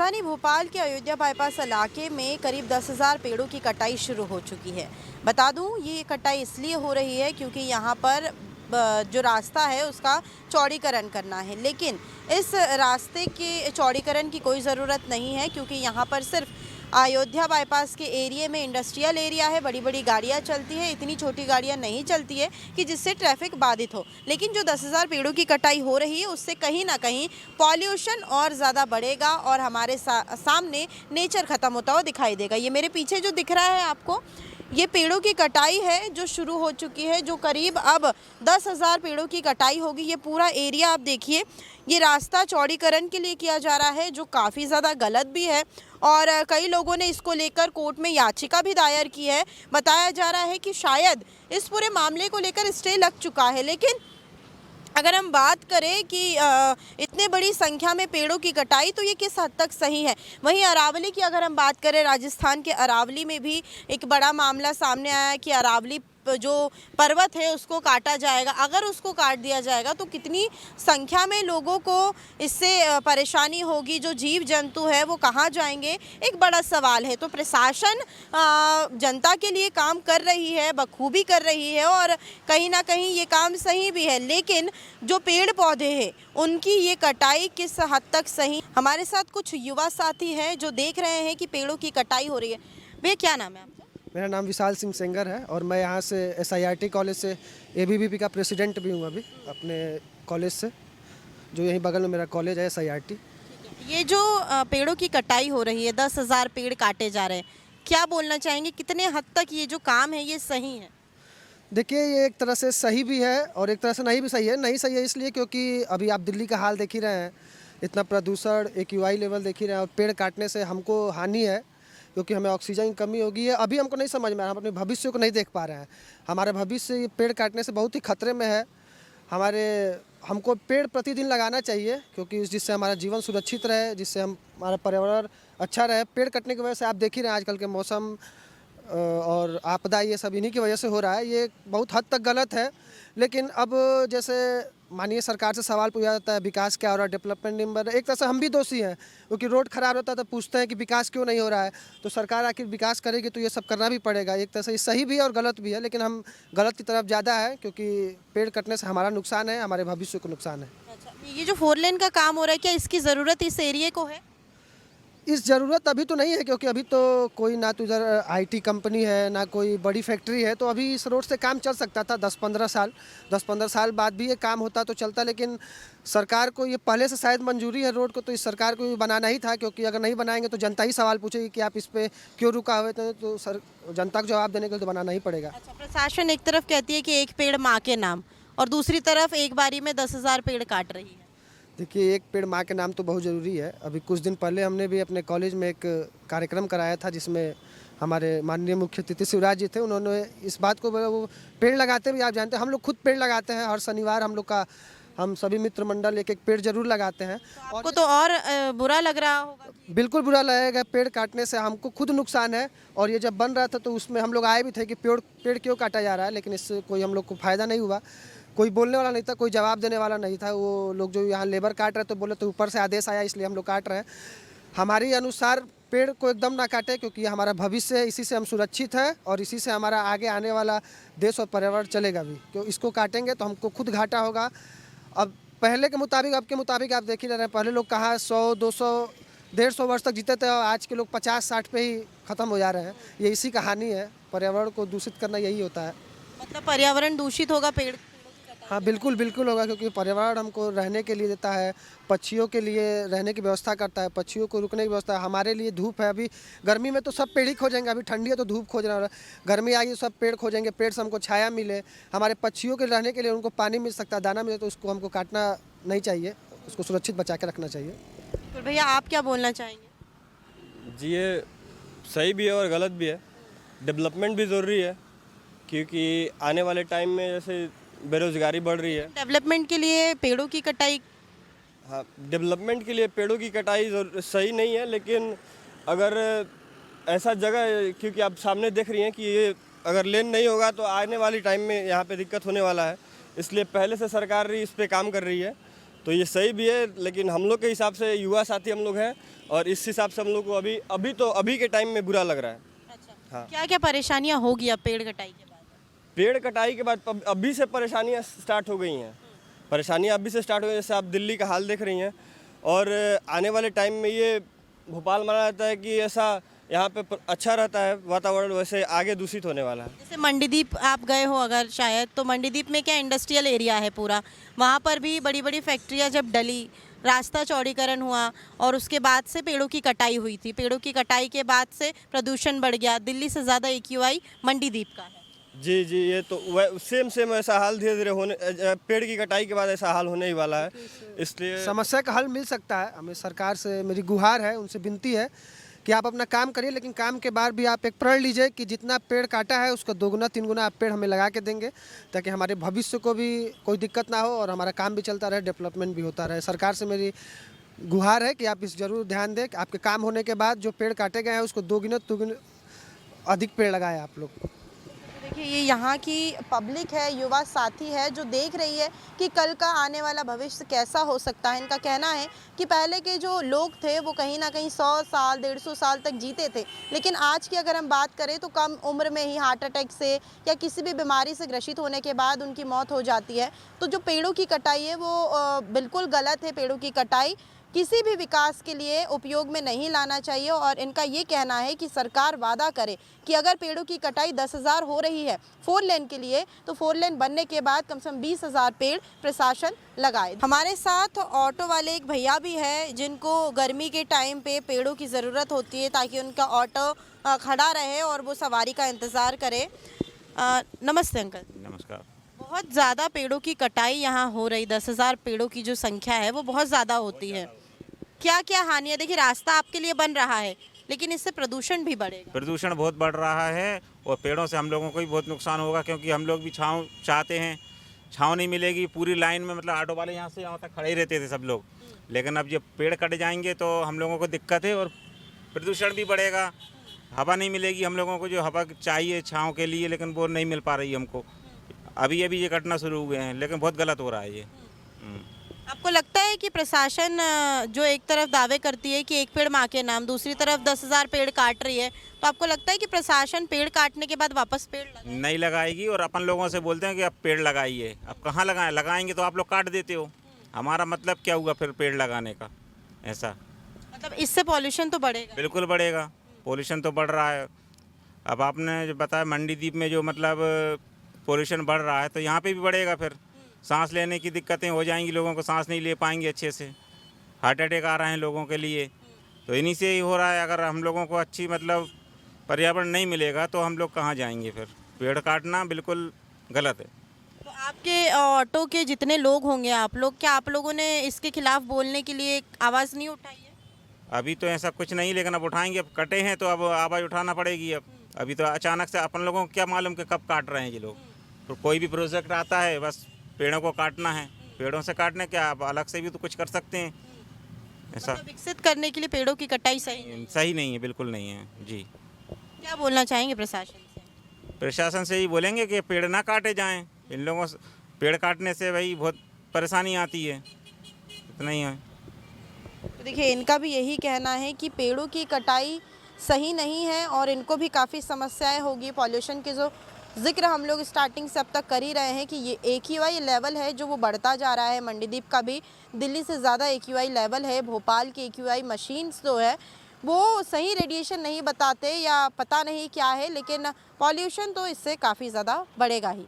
राजधानी भोपाल के अयोध्या बाईपास इलाके में करीब 10,000 पेड़ों की कटाई शुरू हो चुकी है। बता दूं, ये कटाई इसलिए हो रही है क्योंकि यहाँ पर जो रास्ता है उसका चौड़ीकरण करना है, लेकिन इस रास्ते के चौड़ीकरण की कोई ज़रूरत नहीं है क्योंकि यहाँ पर सिर्फ अयोध्या बाईपास के एरिया में इंडस्ट्रियल एरिया है, बड़ी बड़ी गाड़ियाँ चलती है, इतनी छोटी गाड़ियाँ नहीं चलती है कि जिससे ट्रैफिक बाधित हो। लेकिन जो 10,000 पेड़ों की कटाई हो रही है उससे कहीं ना कहीं पॉल्यूशन और ज़्यादा बढ़ेगा और हमारे सामने नेचर ख़त्म होता हुआ दिखाई देगा। ये मेरे पीछे जो दिख रहा है आपको, ये पेड़ों की कटाई है जो शुरू हो चुकी है, जो करीब अब 10,000 पेड़ों की कटाई होगी। ये पूरा एरिया आप देखिए, ये रास्ता चौड़ीकरण के लिए किया जा रहा है जो काफ़ी ज़्यादा गलत भी है और कई लोगों ने इसको लेकर कोर्ट में याचिका भी दायर की है। बताया जा रहा है कि शायद इस पूरे मामले को लेकर स्टे लग चुका है, लेकिन अगर हम बात करें कि इतने बड़ी संख्या में पेड़ों की कटाई तो ये किस हद तक सही है। वहीं अरावली की अगर हम बात करें, राजस्थान के अरावली में भी एक बड़ा मामला सामने आया है कि अरावली जो पर्वत है उसको काटा जाएगा। अगर उसको काट दिया जाएगा तो कितनी संख्या में लोगों को इससे परेशानी होगी, जो जीव जंतु है वो कहाँ जाएंगे, एक बड़ा सवाल है। तो प्रशासन जनता के लिए काम कर रही है, बखूबी कर रही है और कहीं ना कहीं ये काम सही भी है, लेकिन जो पेड़ पौधे हैं उनकी ये कटाई किस हद तक सही। हमारे साथ कुछ युवा साथी हैं जो देख रहे हैं कि पेड़ों की कटाई हो रही है। भैया, क्या नाम है आपका? मेरा नाम विशाल सिंह सेंगर है और मैं यहाँ से SIRT कॉलेज से ABVP का प्रेसिडेंट भी हूँ अभी अपने कॉलेज से, जो यहीं बगल में मेरा कॉलेज है SIRT। ये जो पेड़ों की कटाई हो रही है, 10,000 पेड़ काटे जा रहे हैं, क्या बोलना चाहेंगे, कितने हद तक ये जो काम है ये सही है? देखिए, ये एक तरह से सही भी है और एक तरह से नहीं भी सही है। नहीं सही है इसलिए क्योंकि अभी आप दिल्ली का हाल देख ही रहे हैं, इतना प्रदूषण, AQI लेवल देख ही रहे हैं और पेड़ काटने से हमको हानि है क्योंकि हमें ऑक्सीजन की कमी होगी है। अभी हमको नहीं समझ में आ रहा, हम अपने भविष्य को नहीं देख पा रहे हैं। हमारा भविष्य ये पेड़ काटने से बहुत ही खतरे में है। हमको पेड़ प्रतिदिन लगाना चाहिए क्योंकि जिससे हमारा जीवन सुरक्षित रहे, जिससे हमारा पर्यावरण अच्छा रहे। पेड़ कटने की वजह से आप देख ही रहे हैं आजकल के मौसम और आपदा, ये सब इन्हीं की वजह से हो रहा है। ये बहुत हद तक गलत है, लेकिन अब जैसे माननीय सरकार से सवाल पूछा जाता है विकास क्या हो रहा है, डेवलपमेंट नहीं बढ़ रहा है। एक तरह से हम भी दोषी हैं क्योंकि रोड खराब रहता है तो पूछते हैं कि विकास क्यों नहीं हो रहा है। तो सरकार आखिर विकास करेगी तो ये सब करना भी पड़ेगा। एक तरह से ये सही भी है और गलत भी है, लेकिन हम गलत की तरफ ज़्यादा है क्योंकि पेड़ कटने से हमारा नुकसान है, हमारे भविष्य को नुकसान है। अच्छा, ये जो 4 लेन का काम हो रहा है, क्या इसकी ज़रूरत इस एरिया को है? इस ज़रूरत अभी तो नहीं है क्योंकि अभी तो कोई ना तो इधर IT कंपनी है, ना कोई बड़ी फैक्ट्री है, तो अभी इस रोड से काम चल सकता था 10-15 साल बाद भी ये काम होता तो चलता। लेकिन सरकार को ये पहले से शायद मंजूरी है रोड को, तो इस सरकार को ये बनाना ही था क्योंकि अगर नहीं बनाएंगे तो जनता ही सवाल पूछेगी कि आप इस पे क्यों रुका हुए थे। तो जनता को जवाब देने के लिए तो बनाना ही पड़ेगा। अच्छा, प्रशासन एक तरफ कहती है कि एक पेड़ माँ के नाम, और दूसरी तरफ एक बारी में 10,000 पेड़ काट रही है। देखिए, एक पेड़ माँ के नाम तो बहुत ज़रूरी है। अभी कुछ दिन पहले हमने भी अपने कॉलेज में एक कार्यक्रम कराया था जिसमें हमारे माननीय मुख्य अतिथि शिवराज जी थे। उन्होंने इस बात को वो पेड़ लगाते भी, आप जानते हैं हम लोग खुद पेड़ लगाते हैं। हर शनिवार हम सभी मित्र मंडल एक पेड़ जरूर लगाते हैं। तो आपको तो और बुरा लग रहा होगा कि... बिल्कुल बुरा लगेगा, पेड़ काटने से हमको खुद नुकसान है। और ये जब बन रहा था तो उसमें हम लोग आए भी थे कि पेड़ क्यों काटा जा रहा है, लेकिन इससे कोई हम लोग को फ़ायदा नहीं हुआ। कोई बोलने वाला नहीं था, कोई जवाब देने वाला नहीं था। वो लोग जो यहाँ लेबर काट रहे तो बोले तो ऊपर से आदेश आया इसलिए हम लोग काट रहे हैं। हमारी अनुसार पेड़ को एकदम ना काटे क्योंकि हमारा भविष्य है, इसी से हम सुरक्षित हैं और इसी से हमारा आगे आने वाला देश और पर्यावरण चलेगा भी। क्यों इसको काटेंगे तो हमको खुद घाटा होगा। अब पहले के मुताबिक, अब के मुताबिक आप देख ही रहे हैं, पहले लोग कहाँ 100, 200, 150 वर्ष तक जीते थे और आज के लोग 50-60 पे ही ख़त्म हो जा रहे हैं। ये इसी कहानी है, पर्यावरण को दूषित करना यही होता है। मतलब पर्यावरण दूषित होगा पेड़? हाँ, बिल्कुल बिल्कुल होगा क्योंकि पर्यावरण हमको रहने के लिए देता है, पक्षियों के लिए रहने की व्यवस्था करता है, पक्षियों को रुकने की व्यवस्था है। हमारे लिए धूप है, अभी गर्मी में तो सब पेड़ ही खोजेंगे, अभी ठंडी है तो धूप खोज रहा है। गर्मी आएगी तो सब पेड़ खोजेंगे, पेड़ से हमको छाया मिले, हमारे पक्षियों के रहने के लिए उनको पानी मिल सकता है, दाना मिले, तो उसको हमको काटना नहीं चाहिए, उसको सुरक्षित बचा के रखना चाहिए। तो भैया, आप क्या बोलना चाहेंगे? जी, ये सही भी है और गलत भी है। डेवलपमेंट भी ज़रूरी है क्योंकि आने वाले टाइम में जैसे बेरोज़गारी बढ़ रही है। डेवलपमेंट के लिए पेड़ों की कटाई? हाँ, डेवलपमेंट के लिए पेड़ों की कटाई सही नहीं है, लेकिन अगर ऐसा जगह, क्योंकि आप सामने देख रही हैं कि ये अगर लेन नहीं होगा तो आने वाली टाइम में यहाँ पे दिक्कत होने वाला है, इसलिए पहले से सरकार इस पे काम कर रही है। तो ये सही भी है, लेकिन हम लोग के हिसाब से युवा साथी हम लोग हैं और इस हिसाब से हम लोग को अभी के टाइम में बुरा लग रहा है। अच्छा, हाँ। क्या क्या परेशानियां होगी अब पेड़ कटाई के बाद? पेड़ कटाई के बाद अभी से परेशानियां स्टार्ट हो गई हैं। परेशानियां अभी से स्टार्ट हो गई, जैसे आप दिल्ली का हाल देख रही हैं। और आने वाले टाइम में ये भोपाल माना जाता है कि ऐसा यहाँ पे अच्छा रहता है वातावरण, वैसे आगे दूषित होने वाला है। जैसे मंडीदीप आप गए हो अगर शायद, तो मंडीदीप में क्या इंडस्ट्रियल एरिया है पूरा, वहाँ पर भी बड़ी बड़ी फैक्ट्रियाँ जब डली, रास्ता चौड़ीकरण हुआ और उसके बाद से पेड़ों की कटाई हुई थी, पेड़ों की कटाई के बाद से प्रदूषण बढ़ गया। दिल्ली से ज़्यादा AQI मंडीदीप का है। जी जी, ये तो सेम ऐसा हाल धीरे धीरे होने, पेड़ की कटाई के बाद ऐसा हाल होने ही वाला है। इसलिए समस्या का हल मिल सकता है। हमें सरकार से मेरी गुहार है, उनसे विनती है कि आप अपना काम करिए, लेकिन काम के बाद भी आप एक प्रण लीजिए कि जितना पेड़ काटा है उसका 2 गुना 3 गुना आप पेड़ हमें लगा के देंगे, ताकि हमारे भविष्य को भी कोई दिक्कत ना हो और हमारा काम भी चलता रहे, डेवलपमेंट भी होता रहे। सरकार से मेरी गुहार है कि आप इस जरूर ध्यान दें कि आपके काम होने के बाद जो पेड़ काटे गए हैं उसको 2 गुना 3 गुना अधिक पेड़ लगाए आप लोग। देखिए, ये यहाँ की पब्लिक है, युवा साथी है जो देख रही है कि कल का आने वाला भविष्य कैसा हो सकता है। इनका कहना है कि पहले के जो लोग थे वो कहीं ना कहीं 100 साल 150 साल तक जीते थे, लेकिन आज की अगर हम बात करें तो कम उम्र में ही हार्ट अटैक से या किसी भी बीमारी से ग्रसित होने के बाद उनकी मौत हो जाती है। तो जो पेड़ों की कटाई है वो बिल्कुल गलत है। पेड़ों की कटाई किसी भी विकास के लिए उपयोग में नहीं लाना चाहिए और इनका ये कहना है कि सरकार वादा करे कि अगर पेड़ों की कटाई 10,000 हो रही है 4 लेन के लिए, तो 4 लेन बनने के बाद कम से कम 20,000 पेड़ प्रशासन लगाए। हमारे साथ ऑटो वाले एक भैया भी है जिनको गर्मी के टाइम पे पेड़ों की ज़रूरत होती है ताकि उनका ऑटो खड़ा रहे और वो सवारी का इंतज़ार करे। नमस्ते अंकल। नमस्कार। बहुत ज़्यादा पेड़ों की कटाई यहाँ हो रही, 10,000 पेड़ों की जो संख्या है वो बहुत ज़्यादा होती है। क्या क्या हानि है? देखिए, रास्ता आपके लिए बन रहा है लेकिन इससे प्रदूषण भी बढ़ेगा। प्रदूषण बहुत बढ़ रहा है और पेड़ों से हम लोगों को भी बहुत नुकसान होगा, क्योंकि हम लोग भी छांव चाहते हैं। छांव नहीं मिलेगी पूरी लाइन में, मतलब ऑटो वाले यहाँ से यहाँ तक खड़े ही रहते थे सब लोग, लेकिन अब जब पेड़ कट जाएंगे तो हम लोगों को दिक्कत है और प्रदूषण भी बढ़ेगा। हवा नहीं मिलेगी हम लोगों को, जो हवा चाहिए छाँव के लिए, लेकिन वो नहीं मिल पा रही है हमको। अभी ये कटना शुरू हुए हैं, लेकिन बहुत गलत हो रहा है ये। आपको लगता है कि प्रशासन जो एक तरफ दावे करती है कि एक पेड़ माँ के नाम, दूसरी तरफ 10,000 पेड़ काट रही है, तो आपको लगता है कि प्रशासन पेड़ काटने के बाद वापस पेड़ नहीं लगाएगी? और अपन लोगों से बोलते हैं कि आप पेड़ लगाइए, अब कहाँ लगाएं? लगाएंगे तो आप लोग काट देते हो। हमारा मतलब क्या हुआ फिर पेड़ लगाने का? ऐसा मतलब इससे पॉल्यूशन तो बढ़ेगा। बिल्कुल बढ़ेगा, पॉल्यूशन तो बढ़ रहा है। अब आपने जो बताया मंडीदीप में जो मतलब पॉल्यूशन बढ़ रहा है, तो यहाँ पे भी बढ़ेगा। फिर सांस लेने की दिक्कतें हो जाएंगी, लोगों को सांस नहीं ले पाएंगे अच्छे से, हार्ट अटैक आ रहे हैं लोगों के लिए, तो इन्हीं से ही हो रहा है। अगर हम लोगों को अच्छी मतलब पर्यावरण नहीं मिलेगा तो हम लोग कहाँ जाएंगे? फिर पेड़ काटना बिल्कुल गलत है। तो आपके ऑटो के जितने लोग होंगे, आप लोग, क्या आप लोगों ने इसके खिलाफ बोलने के लिए आवाज़ नहीं उठाई है? अभी तो ऐसा कुछ नहीं, लेकिन अब उठाएंगे। अब कटे हैं तो अब आवाज़ उठाना पड़ेगी। अब अभी तो अचानक से अपन लोगों को क्या मालूम कि कब काट रहे हैं ये लोग। तो कोई भी प्रोजेक्ट आता है बस पेड़ों को काटना है, पेड़ों से काटने क्या, आप अलग से भी तो कुछ कर सकते हैं। ऐसा मतलब विकसित करने के लिए पेड़ों की कटाई सही नहीं है, बिल्कुल नहीं है जी। क्या बोलना चाहेंगे प्रशासन से? प्रशासन से ही बोलेंगे कि पेड़ ना काटे जाएं। इन लोगों से पेड़ काटने से भाई बहुत परेशानी आती है, इतना ही है। तो देखिए, इनका भी यही कहना है कि पेड़ों की कटाई सही नहीं है और इनको भी काफ़ी समस्याएं होगी। पॉल्यूशन के जो जिक्र हम लोग स्टार्टिंग से अब तक कर ही रहे हैं कि ये AQI लेवल है जो वो बढ़ता जा रहा है। मंडीदीप का भी दिल्ली से ज़्यादा AQI लेवल है। भोपाल की AQI मशीन्स जो है वो सही रेडिएशन नहीं बताते या पता नहीं क्या है, लेकिन पॉल्यूशन तो इससे काफ़ी ज़्यादा बढ़ेगा ही।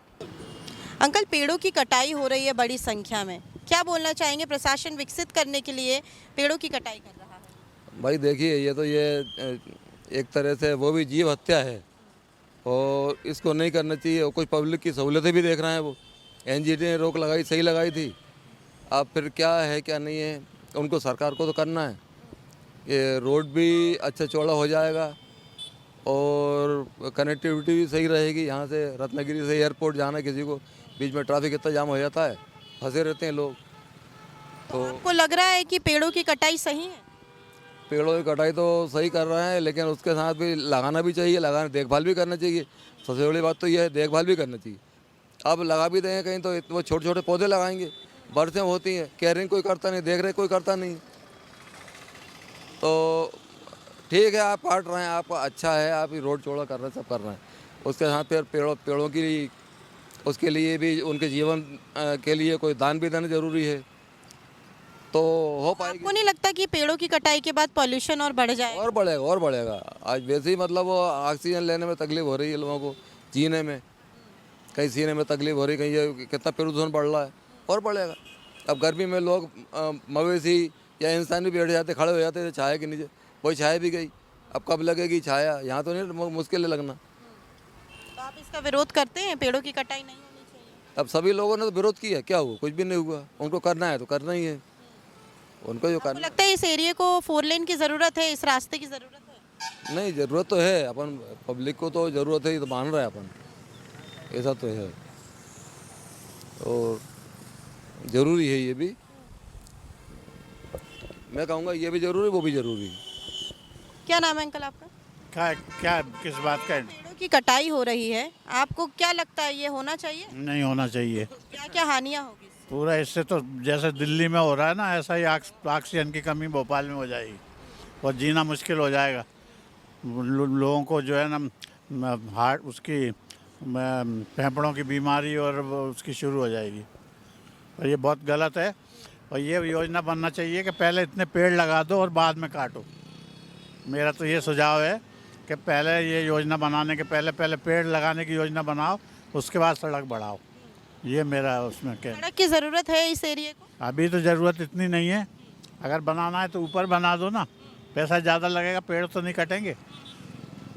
अंकल, पेड़ों की कटाई हो रही है बड़ी संख्या में, क्या बोलना चाहेंगे? प्रशासन विकसित करने के लिए पेड़ों की कटाई कर रहा है। भाई देखिए, ये एक तरह से वो भी जीव हत्या है और इसको नहीं करना चाहिए। और कुछ पब्लिक की सहूलतें भी देख रहे हैं। वो NGT ने रोक लगाई, सही लगाई थी। अब फिर क्या है क्या नहीं है, उनको सरकार को तो करना है। ये रोड भी अच्छा चौड़ा हो जाएगा और कनेक्टिविटी भी सही रहेगी। यहाँ से रत्नागिरी से एयरपोर्ट जाना, किसी को बीच में ट्रैफिक इतना जाम हो जाता है, फंसे रहते हैं लोग। तो आपको लग रहा है कि पेड़ों की कटाई सही है? पेड़ों की कटाई तो सही कर रहे हैं, लेकिन उसके साथ भी लगाना भी चाहिए, देखभाल भी करना चाहिए। सबसे बड़ी बात तो यह है, देखभाल भी करना चाहिए। अब लगा भी देंगे कहीं तो वो छोटे छोटे पौधे लगाएंगे, बरसें होती हैं, केयरिंग कोई करता नहीं, देख रेख कोई करता नहीं। तो ठीक है, आप काट रहे हैं, आप अच्छा है, आप रोड चौड़ा कर रहे हैं, सब कर रहे हैं। उसके साथ फिर पेड़ों की उसके लिए भी उनके जीवन के लिए कोई दान भी देना जरूरी है, तो हो पाएगी। आपको नहीं लगता कि पेड़ों की कटाई के बाद पॉल्यूशन और बढ़ जाएगा? और बढ़ेगा। आज वैसे ही मतलब वो ऑक्सीजन लेने में तकलीफ हो रही है लोगों को, जीने में, कहीं सीने में तकलीफ हो रही, कहीं ये कितना प्रदूषण बढ़ रहा है, और बढ़ेगा। अब गर्मी में लोग मवेशी या इंसान भी बैठ जाते, खड़े हो जाते थे छाया के नीचे, वही छाया भी गई। अब कब लगेगी छाया? यहाँ तो नहीं, मुश्किल है लगना। तो आप इसका विरोध करते हैं, पेड़ों की कटाई नहीं होनी चाहिए? अब सभी लोगों ने तो विरोध किया, क्या हुआ? कुछ भी नहीं हुआ। उनको करना है तो करना ही है, उनको जो आपको करना। लगता है इस एरिया को 4 लेन की ज़रूरत है, इस रास्ते की ज़रूरत है? नहीं, ज़रूरत तो है, अपन पब्लिक को तो ज़रूरत है, ये तो मान रहे हैं अपन, ऐसा तो है। और ज़रूरी है ये भी, मैं कहूँगा ये भी ज़रूरी, वो भी ज़रूरी। क्या नाम है अंकल आपका? क्या किस बात का? पेड़ों की कटाई हो रही है, आपको क्या लगता है ये होना चाहिए? नहीं होना चाहिए। क्या क्या हानियाँ होगी इससे? पूरा इससे तो जैसे दिल्ली में हो रहा है ना, ऐसा ही ऑक्सीजन की कमी भोपाल में हो जाएगी और जीना मुश्किल हो जाएगा। लोगों को जो है ना हार्ट उसकी फेफड़ों की बीमारी और उसकी शुरू हो जाएगी, और ये बहुत गलत है। और ये योजना बनना चाहिए कि पहले इतने पेड़ लगा दो और बाद में काटो। मेरा तो ये सुझाव है कि पहले ये योजना बनाने के पहले पेड़ लगाने की योजना बनाओ, उसके बाद सड़क बढ़ाओ। ये मेरा उसमें क्या। सड़क की ज़रूरत है इस एरिया को? अभी तो ज़रूरत इतनी नहीं है, अगर बनाना है तो ऊपर बना दो ना, पैसा ज़्यादा लगेगा, पेड़ तो नहीं कटेंगे।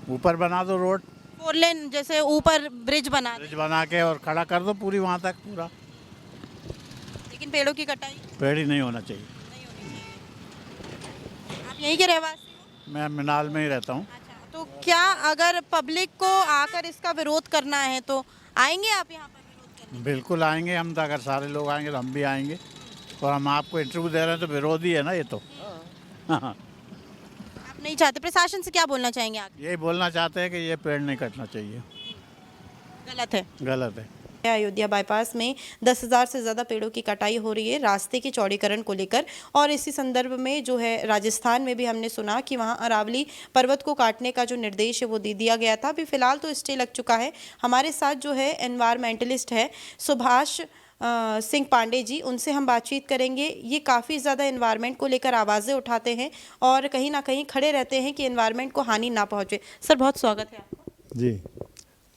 ऊपर बना दो रोड, 4 लेन जैसे ऊपर ब्रिज बना ब्रिज बना के और खड़ा कर दो पूरी वहाँ तक पूरा। लेकिन पेड़ों की कटाई पेड़ ही नहीं होना चाहिए। नहीं होनी चाहिए। आप यहीं के रहवासी हो? मैं मिनाल में ही रहता हूँ। अच्छा, तो क्या अगर पब्लिक को आकर इसका विरोध करना है तो आएंगे आप यहाँ पर विरोध करने? बिल्कुल आएंगे हम तो, अगर सारे लोग आएंगे तो हम भी आएंगे, और हम आपको इंटरव्यू दे रहे हैं तो विरोध ही है ना ये तो। हाँ, आप नहीं चाहते? प्रशासन से क्या बोलना चाहेंगे आगे? यही बोलना चाहते हैं कि ये पेड़ नहीं कटना चाहिए, गलत है। गलत है। अयोध्या बाईपास में 10,000 से ज़्यादा पेड़ों की कटाई हो रही है रास्ते के चौड़ीकरण को लेकर, और इसी संदर्भ में जो है राजस्थान में भी हमने सुना कि वहां अरावली पर्वत को काटने का जो निर्देश है वो दे दिया गया था। अभी फिलहाल तो स्टे लग चुका है। हमारे साथ जो है एनवायरमेंटलिस्ट है सुभाष सिंह पांडे जी, उनसे हम बातचीत करेंगे। ये काफ़ी ज़्यादा एनवायरनमेंट को लेकर आवाज़ें उठाते हैं और कहीं ना कहीं खड़े रहते हैं कि एनवायरनमेंट को हानि ना पहुँचे। सर, बहुत स्वागत है आपका। जी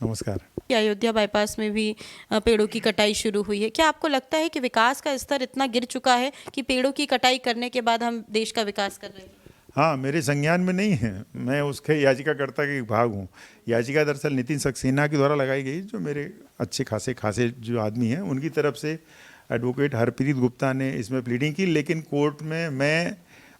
नमस्कार। अयोध्या बाईपास में भी पेड़ों की कटाई शुरू हुई है। क्या आपको लगता है कि विकास का स्तर इतना गिर चुका है कि पेड़ों की कटाई करने के बाद हम देश का विकास कर रहे हैं? हाँ, मेरे संज्ञान में नहीं है, मैं उसके याचिकाकर्ता के भाग हूँ। याचिका दरअसल नितिन सक्सेना के द्वारा लगाई गई, जो मेरे अच्छे खासे जो आदमी हैं उनकी तरफ से एडवोकेट हरप्रीत गुप्ता ने इसमें प्लीडिंग की, लेकिन कोर्ट में मैं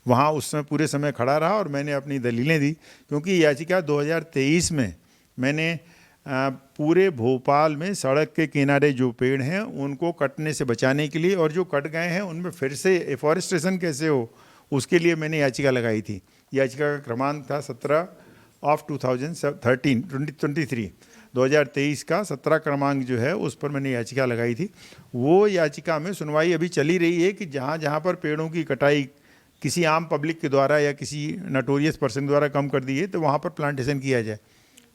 वहाँ उस समय पूरे समय खड़ा रहा और मैंने अपनी दलीलें दी, क्योंकि याचिका 2023 में मैंने पूरे भोपाल में सड़क के किनारे जो पेड़ हैं उनको कटने से बचाने के लिए, और जो कट गए हैं उनमें फिर से एफॉरेस्टेशन कैसे हो उसके लिए मैंने याचिका लगाई थी। याचिका का क्रमांक था 2023 का 17 क्रमांक जो है उस पर मैंने याचिका लगाई थी। वो याचिका में सुनवाई अभी चली रही है कि जहाँ जहाँ पर पेड़ों की कटाई किसी आम पब्लिक के द्वारा या किसी नोटोरियस पर्सन द्वारा कम कर दी है तो वहाँ पर प्लांटेशन किया जाए।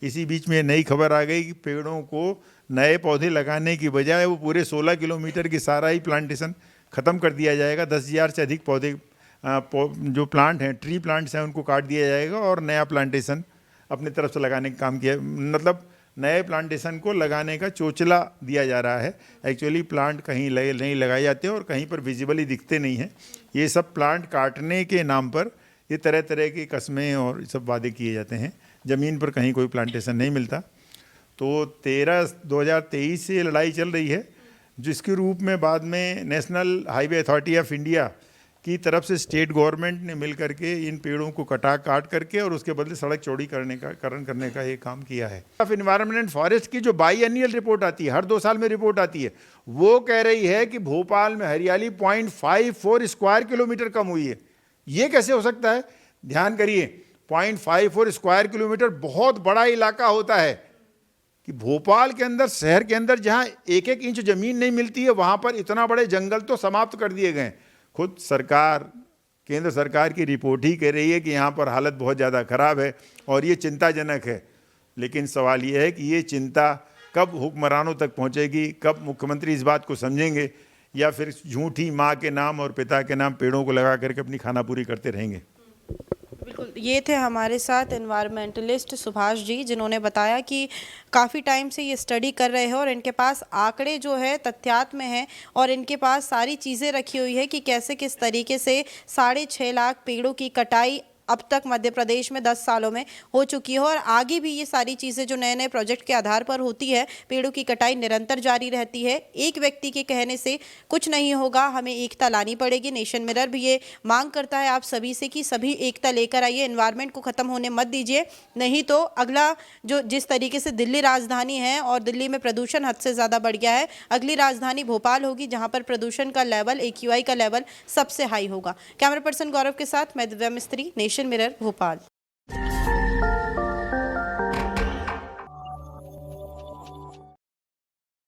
इसी बीच में नई खबर आ गई कि पेड़ों को नए पौधे लगाने की बजाय वो पूरे 16 किलोमीटर की सारा ही प्लांटेशन ख़त्म कर दिया जाएगा। 10,000 से अधिक पौधे जो प्लांट हैं, ट्री प्लांट्स हैं, उनको काट दिया जाएगा और नया प्लांटेशन अपनी तरफ से लगाने का काम किया, मतलब नए प्लांटेशन को लगाने का चोचला दिया जा रहा है। एक्चुअली प्लांट कहीं नहीं लगाए जाते और कहीं पर विजिबली दिखते नहीं हैं। ये सब प्लांट काटने के नाम पर ये तरह तरह की कस्में और सब वादे किए जाते हैं, ज़मीन पर कहीं कोई प्लांटेशन नहीं मिलता। तो 2023 से लड़ाई चल रही है, जिसके रूप में बाद में national highway authority of India की तरफ से स्टेट गवर्नमेंट ने मिल करके इन पेड़ों को काट करके और उसके बदले सड़क चौड़ीकरण करने का ये काम किया है। ऑफ एनवायरनमेंट एंड फॉरेस्ट की जो बाईएनुअल रिपोर्ट आती है, हर 2 साल में रिपोर्ट आती है, वो कह रही है कि भोपाल में हरियाली 0.54 स्क्वायर किलोमीटर कम हुई है। ये कैसे हो सकता है? ध्यान करिए, 0.54 स्क्वायर किलोमीटर बहुत बड़ा इलाका होता है। कि भोपाल के अंदर, शहर के अंदर जहाँ एक एक इंच ज़मीन नहीं मिलती है, वहाँ पर इतना बड़े जंगल तो समाप्त कर दिए गए। खुद सरकार, केंद्र सरकार की रिपोर्ट ही कह रही है कि यहाँ पर हालत बहुत ज़्यादा ख़राब है और ये चिंताजनक है। लेकिन सवाल ये है कि ये चिंता कब हुक्मरानों तक पहुँचेगी, कब मुख्यमंत्री इस बात को समझेंगे, या फिर झूठी माँ के नाम और पिता के नाम पेड़ों को लगा करके अपनी खाना पूरी करते रहेंगे। बिल्कुल, ये थे हमारे साथ एनवायरमेंटलिस्ट सुभाष जी, जिन्होंने बताया कि काफ़ी टाइम से ये स्टडी कर रहे हैं और इनके पास आंकड़े जो है तथ्यात्मक हैं और इनके पास सारी चीज़ें रखी हुई है कि कैसे किस तरीके से 6.5 लाख पेड़ों की कटाई अब तक मध्य प्रदेश में 10 सालों में हो चुकी है और आगे भी ये सारी चीज़ें जो नए नए प्रोजेक्ट के आधार पर होती है, पेड़ों की कटाई निरंतर जारी रहती है। एक व्यक्ति के कहने से कुछ नहीं होगा, हमें एकता लानी पड़ेगी। नेशन मिरर भी ये मांग करता है आप सभी से कि सभी एकता लेकर आइए, एनवायरनमेंट को ख़त्म होने मत दीजिए, नहीं तो अगला जो जिस तरीके से दिल्ली राजधानी है और दिल्ली में प्रदूषण हद से ज़्यादा बढ़ गया है, अगली राजधानी भोपाल होगी जहाँ पर प्रदूषण का लेवल, AQI का लेवल सबसे हाई होगा। कैमरा पर्सन गौरव के साथ मैं दिव्या मिस्त्री, नेशन मिरर, भोपाल।